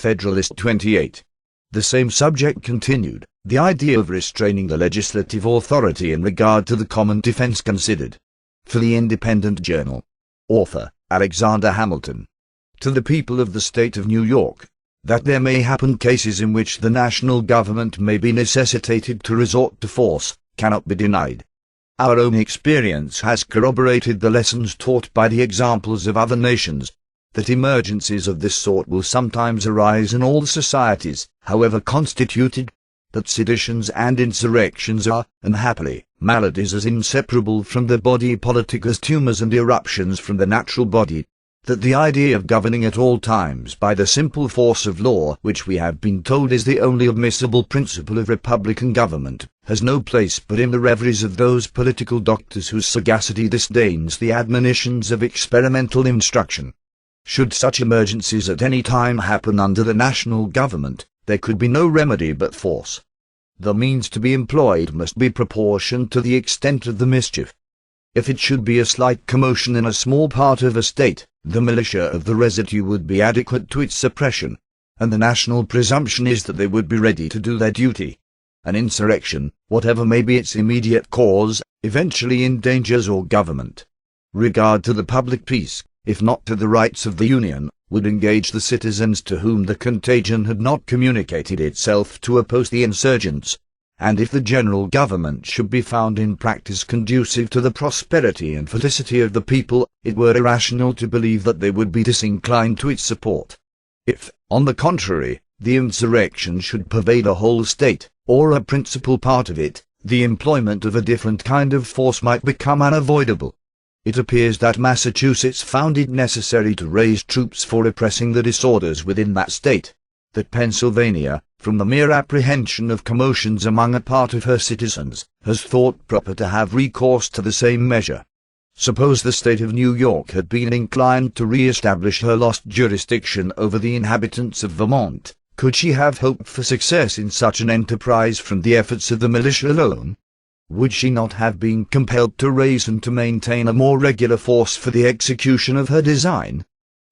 Federalist 28. The same subject continued, the idea of restraining the legislative authority in regard to the common defense considered. For the Independent Journal. Author, Alexander Hamilton. To the people of the state of New York, that there may happen cases in which the national government may be necessitated to resort to force, cannot be denied. Our own experience has corroborated the lessons taught by the examples of other nations, that emergencies of this sort will sometimes arise in all societies, however constituted, that seditions and insurrections are, unhappily, maladies as inseparable from the body politic as tumours and eruptions from the natural body, that the idea of governing at all times by the simple force of law, which we have been told is the only admissible principle of republican government, has no place but in the reveries of those political doctors whose sagacity disdains the admonitions of experimental instruction. Should such emergencies at any time happen under the national government, there could be no remedy but force. The means to be employed must be proportioned to the extent of the mischief. If it should be a slight commotion in a small part of a state, the militia of the residue would be adequate to its suppression, and the national presumption is that they would be ready to do their duty. An insurrection, whatever may be its immediate cause, eventually endangers all government. Regard to the public peace, if not to the rights of the Union, would engage the citizens to whom the contagion had not communicated itself to oppose the insurgents, and if the general government should be found in practice conducive to the prosperity and felicity of the people, it were irrational to believe that they would be disinclined to its support. If, on the contrary, the insurrection should pervade a whole state, or a principal part of it, the employment of a different kind of force might become unavoidable. It appears that Massachusetts found it necessary to raise troops for repressing the disorders within that state, that Pennsylvania, from the mere apprehension of commotions among a part of her citizens, has thought proper to have recourse to the same measure. Suppose the state of New York had been inclined to re-establish her lost jurisdiction over the inhabitants of Vermont, could she have hoped for success in such an enterprise from the efforts of the militia alone? Would she not have been compelled to raise and to maintain a more regular force for the execution of her design?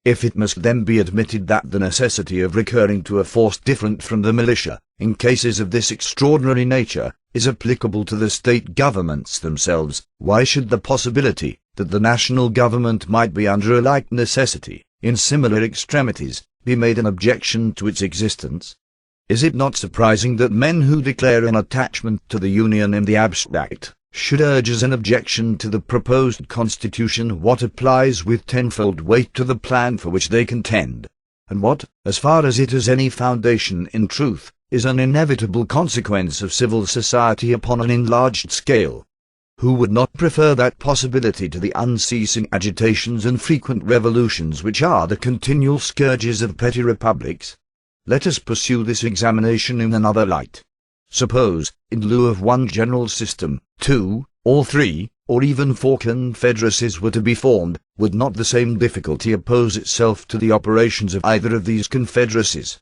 If it must then be admitted that the necessity of recurring to a force different from the militia, in cases of this extraordinary nature, is applicable to the state governments themselves, why should the possibility that the national government might be under a like necessity, in similar extremities, be made an objection to its existence? Is it not surprising that men who declare an attachment to the Union in the abstract, should urge as an objection to the proposed Constitution what applies with tenfold weight to the plan for which they contend, and what, as far as it has any foundation in truth, is an inevitable consequence of civil society upon an enlarged scale? Who would not prefer that possibility to the unceasing agitations and frequent revolutions which are the continual scourges of petty republics? Let us pursue this examination in another light. Suppose, in lieu of one general system, 2, or 3, or even 4 confederacies were to be formed, would not the same difficulty oppose itself to the operations of either of these confederacies?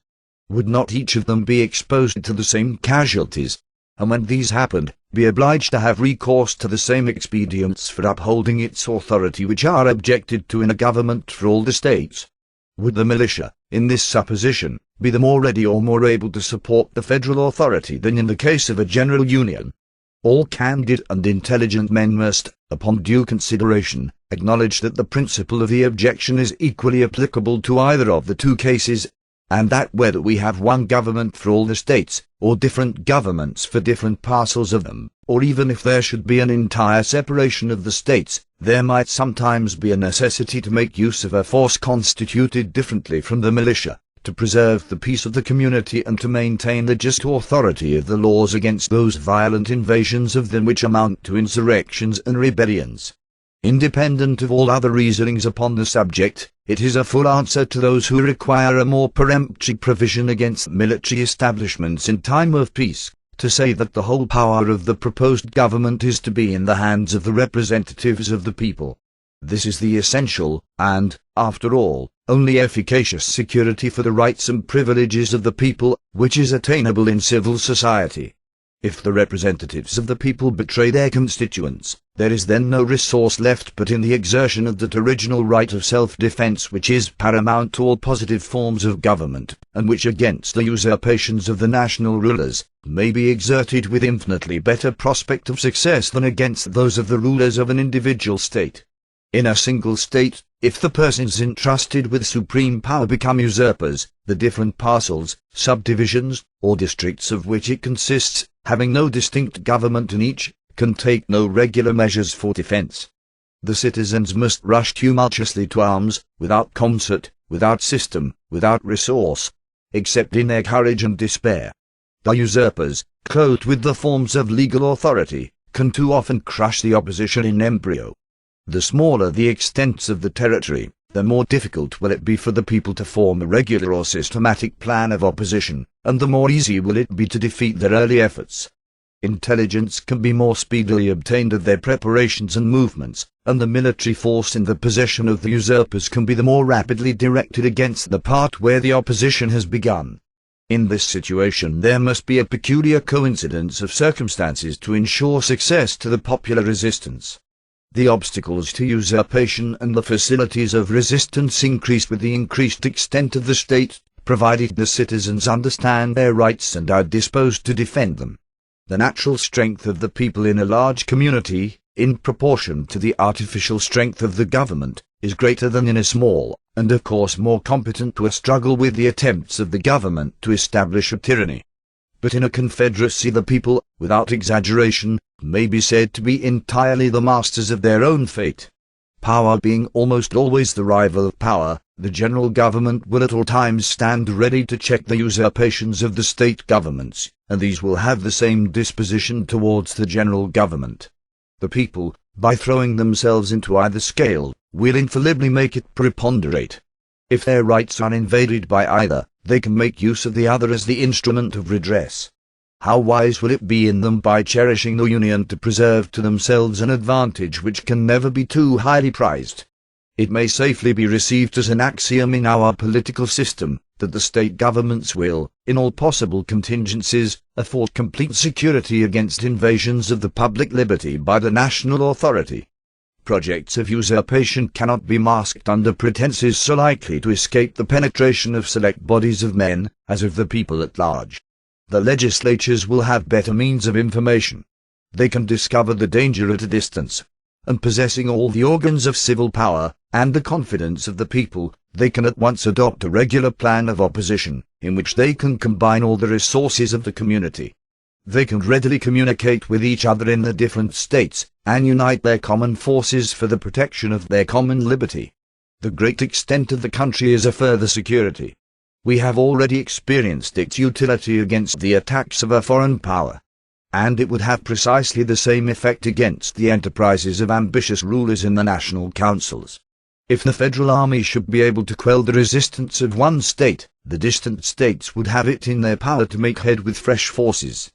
Would not each of them be exposed to the same casualties, and when these happened, be obliged to have recourse to the same expedients for upholding its authority which are objected to in a government for all the states? Would the militia, in this supposition, be the more ready or more able to support the federal authority than in the case of a general union? All candid and intelligent men must, upon due consideration, acknowledge that the principle of the objection is equally applicable to either of the two cases, and that whether we have one government for all the states, or different governments for different parcels of them, or even if there should be an entire separation of the states, there might sometimes be a necessity to make use of a force constituted differently from the militia, to preserve the peace of the community and to maintain the just authority of the laws against those violent invasions of them which amount to insurrections and rebellions. Independent of all other reasonings upon the subject, it is a full answer to those who require a more peremptory provision against military establishments in time of peace, to say that the whole power of the proposed government is to be in the hands of the representatives of the people. This is the essential, and, after all, only efficacious security for the rights and privileges of the people, which is attainable in civil society. If the representatives of the people betray their constituents, There is then no resource left but in the exertion of that original right of self-defense which is paramount to all positive forms of government, and which against the usurpations of the national rulers, may be exerted with infinitely better prospect of success than against those of the rulers of an individual state. In a single state, if the persons entrusted with supreme power become usurpers, the different parcels, subdivisions, or districts of which it consists, having no distinct government in each, can take no regular measures for defense. The citizens must rush tumultuously to arms, without concert, without system, without resource, except in their courage and despair. The usurpers, clothed with the forms of legal authority, can too often crush the opposition in embryo. The smaller the extents of the territory, the more difficult will it be for the people to form a regular or systematic plan of opposition, and the more easy will it be to defeat their early efforts. Intelligence can be more speedily obtained of their preparations and movements, and the military force in the possession of the usurpers can be the more rapidly directed against the part where the opposition has begun. In this situation there must be a peculiar coincidence of circumstances to ensure success to the popular resistance. The obstacles to usurpation and the facilities of resistance increase with the increased extent of the state, provided the citizens understand their rights and are disposed to defend them. The natural strength of the people in a large community, in proportion to the artificial strength of the government, is greater than in a small, and of course more competent to a struggle with the attempts of the government to establish a tyranny. But in a confederacy the people, without exaggeration, may be said to be entirely the masters of their own fate. Power being almost always the rival of power, the general government will at all times stand ready to check the usurpations of the state governments, and these will have the same disposition towards the general government. The people, by throwing themselves into either scale, will infallibly make it preponderate. If their rights are invaded by either, they can make use of the other as the instrument of redress. How wise will it be in them by cherishing the union to preserve to themselves an advantage which can never be too highly prized. It may safely be received as an axiom in our political system, that the state governments will, in all possible contingencies, afford complete security against invasions of the public liberty by the national authority. Projects of usurpation cannot be masked under pretenses so likely to escape the penetration of select bodies of men, as of the people at large. The legislatures will have better means of information. They can discover the danger at a distance, and possessing all the organs of civil power, and the confidence of the people, they can at once adopt a regular plan of opposition, in which they can combine all the resources of the community. They can readily communicate with each other in the different states, and unite their common forces for the protection of their common liberty. The great extent of the country is a further security. We have already experienced its utility against the attacks of a foreign power, and it would have precisely the same effect against the enterprises of ambitious rulers in the national councils. If the federal army should be able to quell the resistance of one state, the distant states would have it in their power to make head with fresh forces.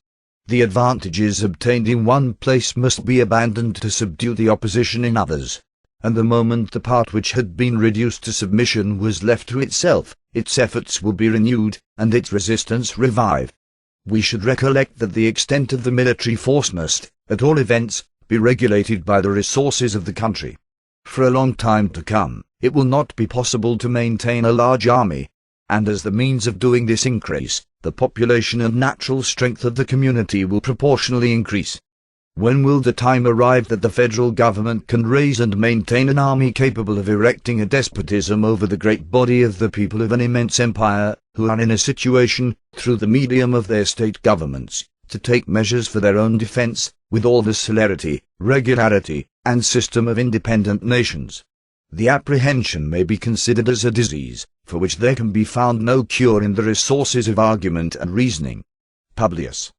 The advantages obtained in one place must be abandoned to subdue the opposition in others, and the moment the part which had been reduced to submission was left to itself, its efforts will be renewed, and its resistance revive. We should recollect that the extent of the military force must, at all events, be regulated by the resources of the country. For a long time to come, it will not be possible to maintain a large army, and as the means of doing this increase, the population and natural strength of the community will proportionally increase. When will the time arrive that the federal government can raise and maintain an army capable of erecting a despotism over the great body of the people of an immense empire, who are in a situation, through the medium of their state governments, to take measures for their own defense, with all the celerity, regularity, and system of independent nations? The apprehension may be considered as a disease, for which there can be found no cure in the resources of argument and reasoning. Publius.